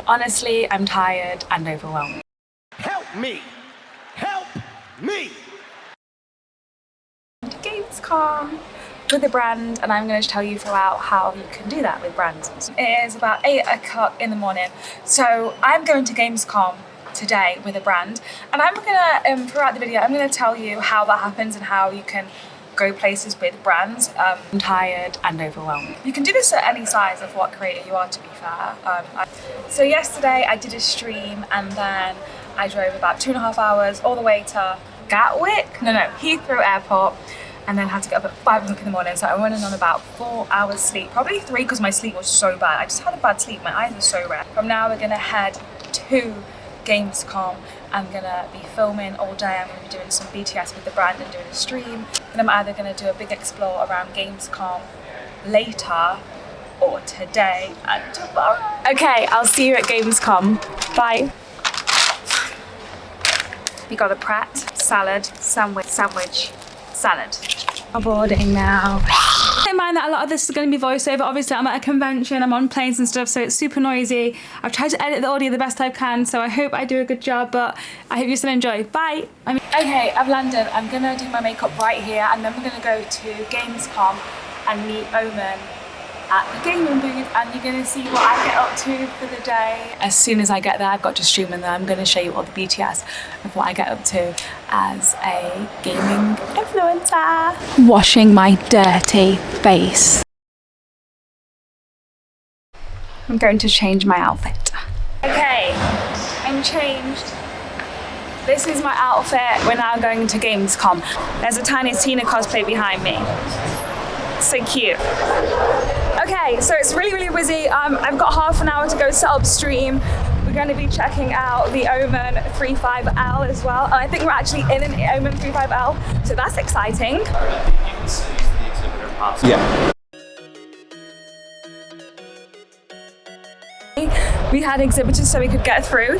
but honestly, I'm tired and overwhelmed. Help me! Help me! Gamescom with a brand, and I'm going to tell you throughout how you can do that with brands. It is about 8 o'clock in the morning, so I'm going to Gamescom today with a brand, and I'm gonna throughout the video I'm going to tell you how that happens and how you can go places with brands. I'm tired and overwhelmed. You can do this at any size of what creator you are, to be fair. So yesterday I did a stream, and then I drove about 2.5 hours all the way to Heathrow Airport, and then had to get up at 5 o'clock in the morning. So I went on about 4 hours sleep, probably 3 because my sleep was so bad. I just had a bad sleep, my eyes were so red. From now we're gonna head to Gamescom. I'm gonna be filming all day. I'm gonna be doing some BTS with the brand and doing a stream. And I'm either gonna do a big explore around Gamescom later or today and tomorrow. Okay, I'll see you at Gamescom. Bye. We got a Pratt, salad, sandwich, salad. I'm boarding now. Don't mind that a lot of this is going to be voiceover. Obviously I'm at a convention, I'm on planes and stuff, so it's super noisy. I've tried to edit the audio the best I can, so I hope I do a good job, but I hope you still enjoy. Bye. Okay, I've landed. I'm gonna do my makeup right here, and then we're gonna go to Gamescom and meet Omen at the gaming booth, and you're gonna see what I get up to for the day. As soon as I get there, I've got to stream, and then I'm gonna show you all the BTS of what I get up to as a gaming influencer. Washing my dirty face. I'm going to change my outfit. Okay, I'm changed. This is my outfit. We're now going to Gamescom. There's a Tiny Tina cosplay behind me. So cute. Okay, so it's really busy. I've got half an hour to go set up stream. We're going to be checking out the Omen 35L as well. And I think we're actually in an Omen 35L, so that's exciting. Yeah. We had exhibitors so we could get through.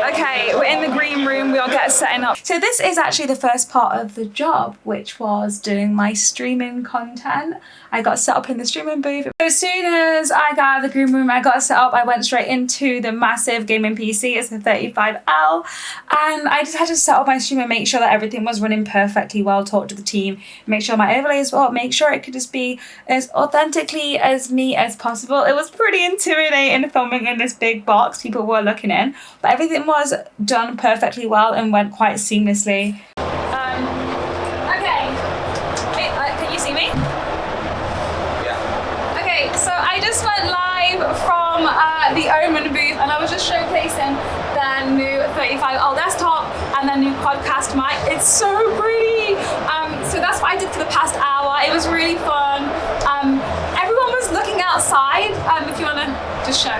Okay, we're in the green room, we all get setting up. So this is actually the first part of the job, which was doing my streaming content. I got set up in the streaming booth. So as soon as I got out of the green room, I got set up, I went straight into the massive gaming PC. It's a 35L. And I just had to set up my stream and make sure that everything was running perfectly well, talk to the team, make sure my overlays were up, make sure it could just be as authentically as me as possible. It was pretty intimidating filming in this big box people were looking in, but everything was done perfectly well and went quite seamlessly. Okay, wait, can you see me? Yeah. Okay, so I just went live from the Omen booth, and I was just showcasing their new 35L desktop and their new podcast mic. It's so pretty. So that's what I did for the past hour. It was really fun. Everyone was looking outside. If you want to just show.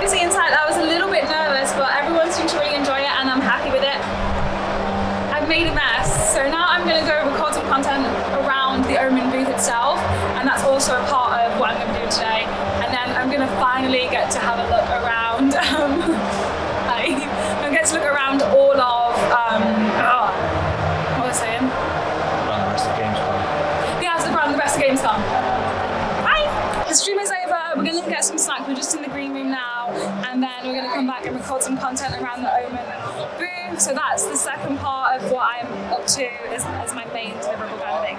See inside, I was a little bit nervous, but everyone seemed to really enjoy it, and I'm happy with it. I've made a mess, so now I'm going to go record some content around the Omen booth itself, and that's also a part of what I'm going to do today. And then I'm going to finally get to have a look around. I'm going to get to look around all of what was I saying? Around the rest of Gamescom. Yeah, so around the rest of Gamescom. Bye! The stream is over. We're going to get some snacks. We're just in the green room now, and then we're going to come back and record some content around the Omen booth. So that's the second part of what I'm up to as my main deliverable kind of thing.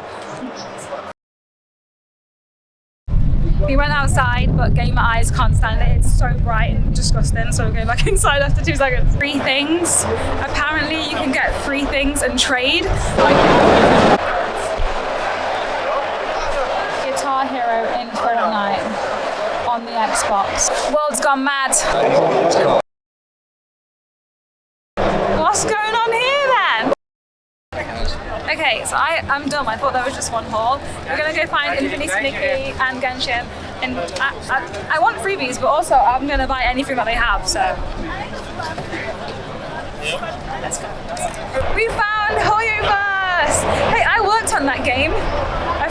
We went outside, but Gamer Eyes can't stand it. It's so bright and disgusting, so we're going back inside after 2 seconds. Free things. Apparently you can get free things and trade. Guitar Hero in Fortnite on the Xbox. World's gone mad. What's going on here then? Okay, so I'm dumb. I thought there was just one haul. We're gonna go find Infinity Nikki and Genshin, and I want freebies, but also I'm gonna buy anything that they have. So let's go. We found Hoyoverse. Hey, I worked on that game a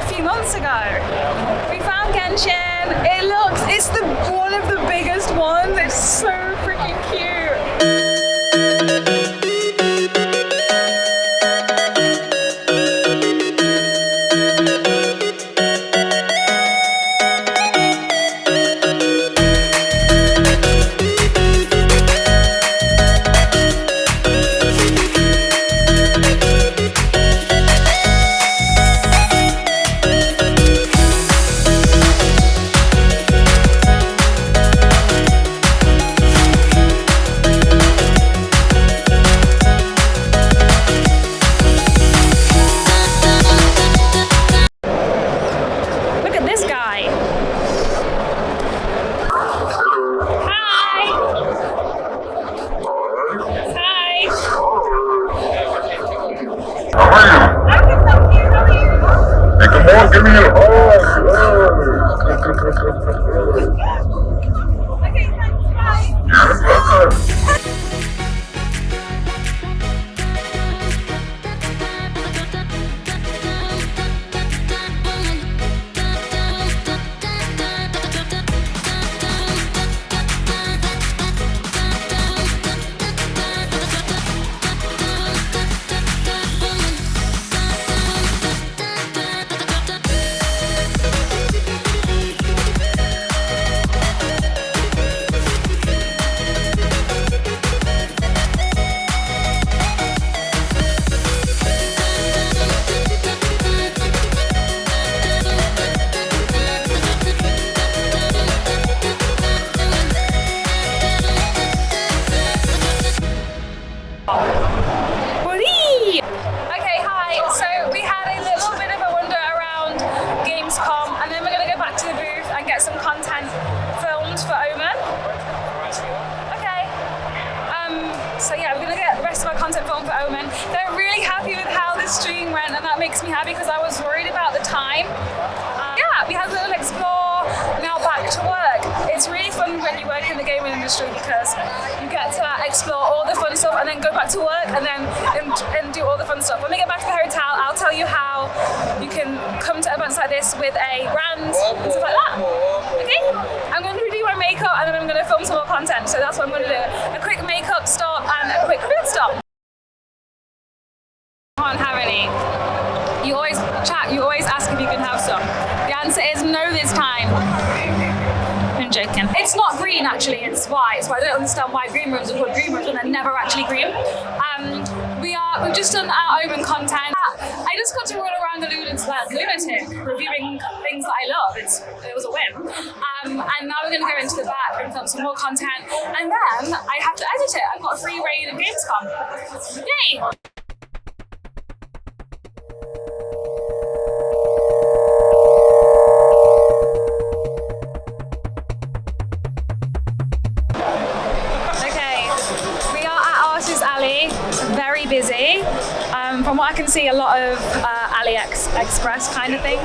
few months ago. We found Genshin. It's one of the biggest ones. It's so freaking cute. Give me a hug. Okay, thanks, bye. You're welcome. Okay, hi. So we had a little bit of a wander around Gamescom, and then we're going to go back to the booth and get some content filmed for Omen. Okay. So yeah, we're going to get the rest of our content filmed for Omen. They're really happy with how the stream went, and that makes me happy because I was worried about the time. Yeah, we had a little explore, now back to work. It's really fun when you work in the gaming industry because you get to explore all the fun stuff and then go back to work and then and do all the fun stuff. When we get back to the hotel, I'll tell you how you can come to events like this with a brand and stuff like that. Okay? I'm going to do my makeup and then I'm going to film some more content. So that's what I'm going to do. A quick makeup stop and a quick food stop. Can't have any. You always ask if you can have some. The answer is no this time. I'm joking. It's not green actually, it's white. So I don't understand why green rooms are called green rooms when they're never actually green. We've just done our Omen content. I just got to run around the lunatic reviewing things that I love. It was a win. And now we're going to go into the back and film some more content. And then I have to edit it. I've got a free reign of Gamescom. Yay! Very busy. From what I can see, a lot of AliExpress kind of thing.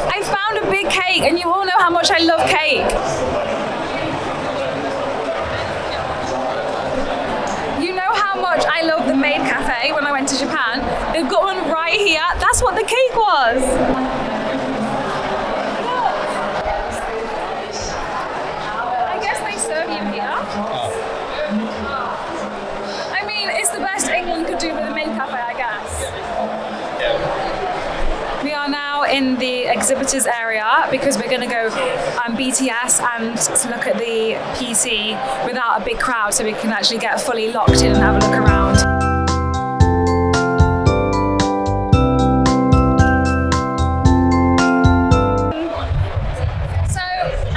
I found a big cake, and you all know how much I love cake. I love the Maid Cafe when I went to Japan. They've got one right here. That's what the cake was. I guess they serve you here. I mean, it's the best England could do with a Maid Cafe, I guess. We are now in the exhibitors area because we're going to go BTS and look at the PC without a big crowd so we can actually get fully locked in and have a look around. So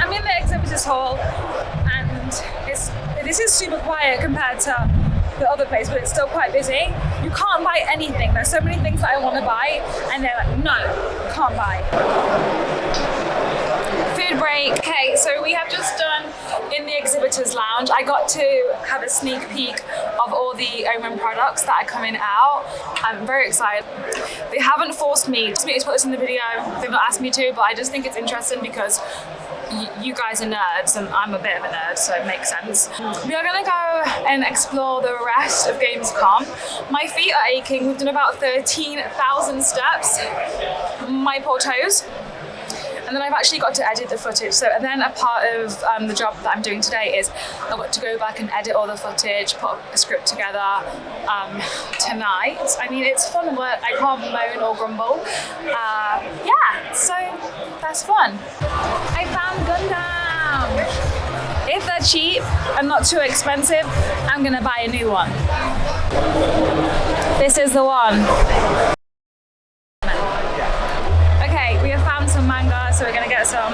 I'm in the exhibitors hall and this is super quiet compared to the other place, but it's still quite busy. You can't buy anything. There's so many things that I want to buy, and they're like, no, can't buy. Food break. Okay, so we have just done in the exhibitors lounge. I got to have a sneak peek of all the Omen products that are coming out. I'm very excited. They haven't forced me to put this in the video. They've not asked me to, but I just think it's interesting because you guys are nerds and I'm a bit of a nerd, so it makes sense. We are going to go and explore the rest of Gamescom. My feet are aching. We've done about 13,000 steps. My poor toes. And then I've actually got to edit the footage. So, and then a part of the job that I'm doing today is I've got to go back and edit all the footage, put a script together tonight. I mean, it's fun work. I can't moan or grumble. Yeah, so that's fun. I found Gundam. If they're cheap and not too expensive, I'm gonna buy a new one. This is the one. Okay, we have found some manga, so we're gonna get some.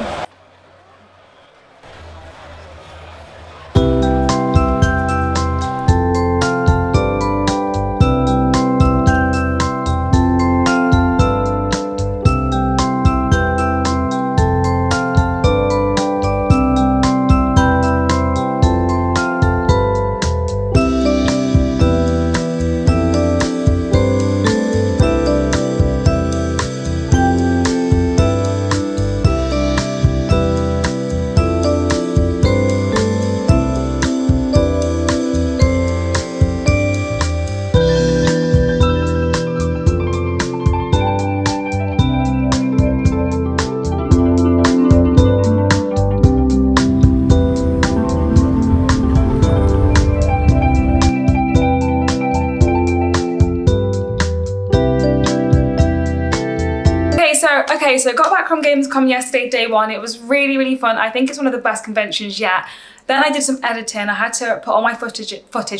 So got back from Gamescom yesterday, day one. It was really, really fun. I think it's one of the best conventions yet. Then I did some editing. I had to put all my footage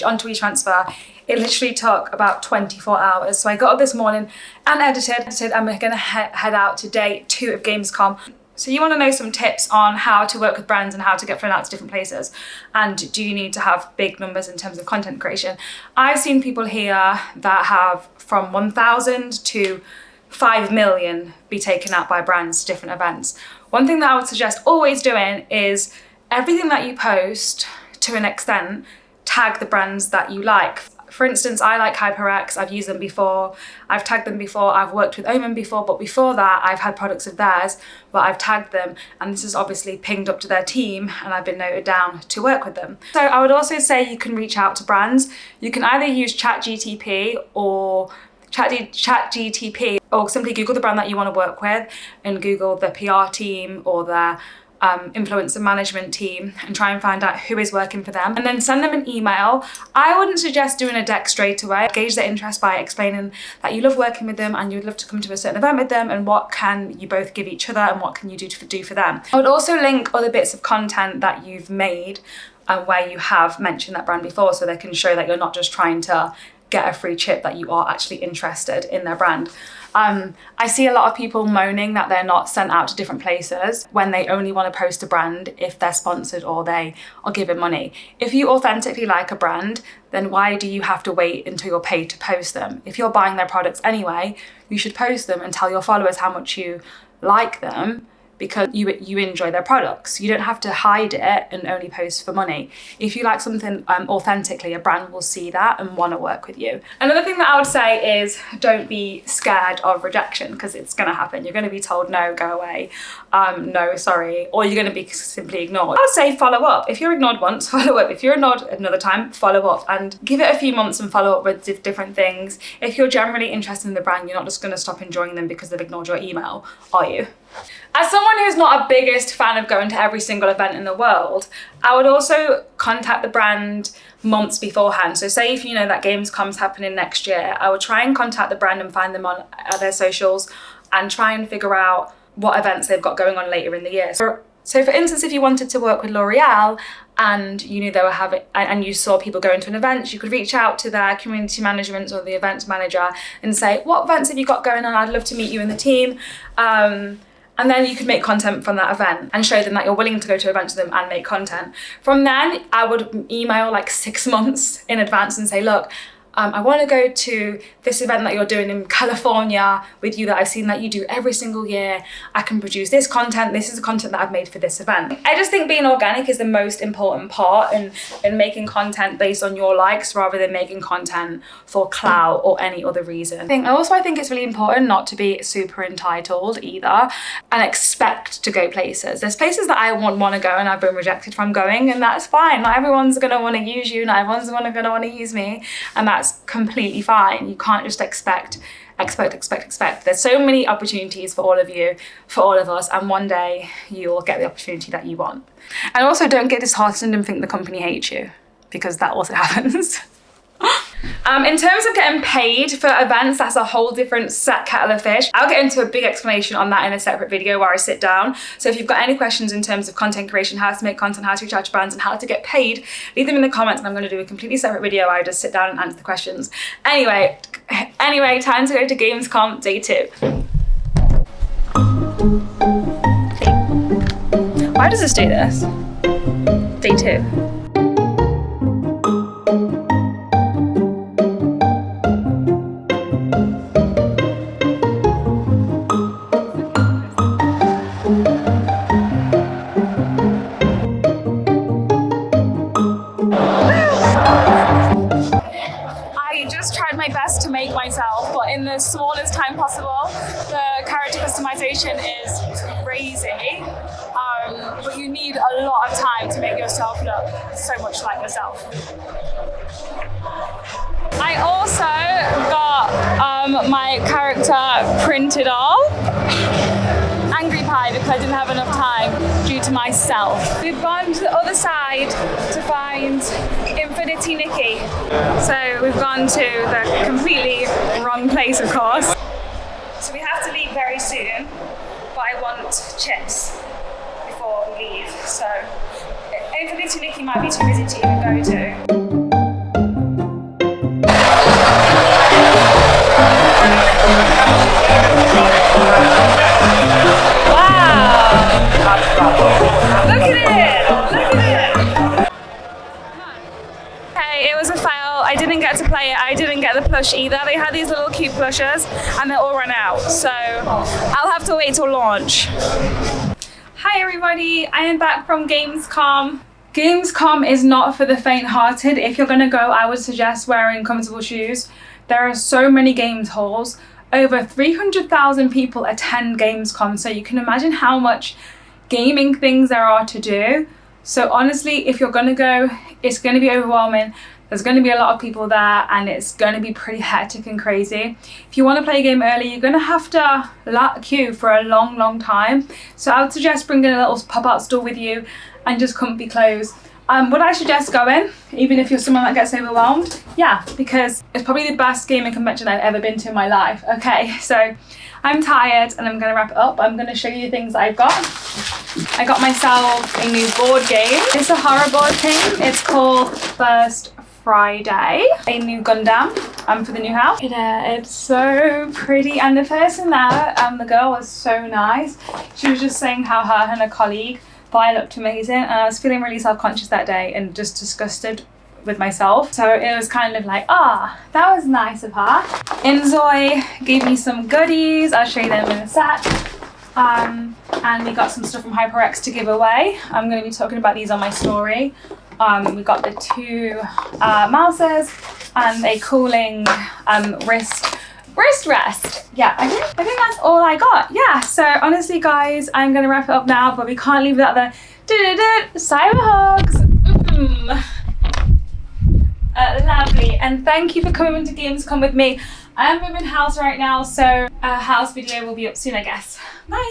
onto eTransfer. It literally took about 24 hours. So I got up this morning and edited, and we're gonna head out to day 2 of Gamescom. So you want to know some tips on how to work with brands and how to get thrown out to different places. And do you need to have big numbers in terms of content creation? I've seen people here that have from 1,000 to 5 million be taken out by brands to different events. One thing that I would suggest always doing is everything that you post, to an extent, tag the brands that you like. For instance, I like HyperX, I've used them before, I've tagged them before, I've worked with Omen before, but before that I've had products of theirs where I've tagged them, and this is obviously pinged up to their team and I've been noted down to work with them. So I would also say you can reach out to brands. You can either use ChatGTP or simply Google the brand that you want to work with and Google the PR team or their influencer management team and try and find out who is working for them, and then send them an email. I wouldn't suggest doing a deck straight away. Gauge their interest by explaining that you love working with them and you'd love to come to a certain event with them, and what can you both give each other and what can you do for them. I would also link other bits of content that you've made and where you have mentioned that brand before, so they can show that you're not just trying to get a free chip, that you are actually interested in their brand. I see a lot of people moaning that they're not sent out to different places when they only want to post a brand if they're sponsored or they are given money. If you authentically like a brand, then why do you have to wait until you're paid to post them? If you're buying their products anyway, you should post them and tell your followers how much you like them, because you enjoy their products. You don't have to hide it and only post for money. If you like something authentically, a brand will see that and want to work with you. Another thing that I would say is don't be scared of rejection, because it's going to happen. You're going to be told no, go away, no, sorry, or you're going to be simply ignored. I would say follow up. If you're ignored once, follow up. If you're ignored another time, follow up, and give it a few months and follow up with different things. If you're generally interested in the brand, you're not just going to stop enjoying them because they've ignored your email, are you? As someone who's not a biggest fan of going to every single event in the world, I would also contact the brand months beforehand. So say if you know that Gamescom's happening next year, I would try and contact the brand and find them on their socials and try and figure out what events they've got going on later in the year. So for instance, if you wanted to work with L'Oreal and you knew they were having, and you saw people going to an event, you could reach out to their community management or the events manager and say, what events have you got going on? I'd love to meet you and the team. And then you could make content from that event and show them that you're willing to go to events with them and make content. From then, I would email like 6 months in advance and say, look, I want to go to this event that you're doing in California with you that I've seen that you do every single year. I can produce this content. This is the content that I've made for this event. I just think being organic is the most important part in making content based on your likes rather than making content for clout or any other reason. I think it's really important not to be super entitled either and expect to go places. There's places that I want to go and I've been rejected from going, and that's fine. Not everyone's going to want to use you. Not everyone's going to want to use me, and that's completely fine. You can't just expect. There's so many opportunities for all of you, for all of us, and one day you'll get the opportunity that you want. And also don't get disheartened and think the company hates you, because that also happens. In terms of getting paid for events, that's a whole different kettle of fish. I'll get into a big explanation on that in a separate video where I sit down. So if you've got any questions in terms of content creation, how to make content, how to reach out to brands, and how to get paid, leave them in the comments and I'm going to do a completely separate video where I just sit down and answer the questions. Anyway, time to go to Gamescom day 2. Why does this do this? Day 2. Myself, but in the smallest time possible. The character customization is crazy, but you need a lot of time to make yourself look so much like yourself. I also got my character printed off. Angry Pie, because I didn't have enough time due to myself. We've gone to the other side to find Infinity Nikki. So we've gone to the completely wrong place, of course. So we have to leave very soon, but I want chips before we leave. So Infinity Nikki might be too busy to even go to. Look at it! Look at it! Okay, it was a fail. I didn't get to play it. I didn't get the plush either. They had these little cute plushes and they all ran out. So I'll have to wait till launch. Hi everybody, I am back from Gamescom. Gamescom is not for the faint-hearted. If you're gonna go, I would suggest wearing comfortable shoes. There are so many games halls. Over 300,000 people attend Gamescom, so you can imagine how much gaming things there are to do. So honestly, if you're gonna go, it's gonna be overwhelming. There's gonna be a lot of people there and it's gonna be pretty hectic and crazy. If you wanna play a game early, you're gonna have to queue for a long time. So I would suggest bringing a little pop-out stool with you and just comfy clothes. Would I suggest going, even if you're someone that gets overwhelmed? Yeah, because it's probably the best gaming convention I've ever been to in my life. Okay, so I'm tired and I'm gonna wrap it up. I'm gonna show you things I've got. I got myself a new board game. It's a horror board game. It's called First Friday. A new Gundam for the new house. It's so pretty, and the person there, the girl was so nice. She was just saying how her and her colleague thought I looked amazing, and I was feeling really self-conscious that day and just disgusted with myself. So it was kind of like, that was nice of her. Inzoy gave me some goodies. I'll show you them in a sec. And we got some stuff from HyperX to give away. I'm going to be talking about these on my story. We got the 2 mouses and a cooling wrist rest. Yeah, I think that's all I got. Yeah, so honestly guys, I'm gonna wrap it up now, but we can't leave without the cyber hugs. Lovely, and thank you for coming to Gamescom with me. I am moving house right now, so a house video will be up soon, I guess. Bye.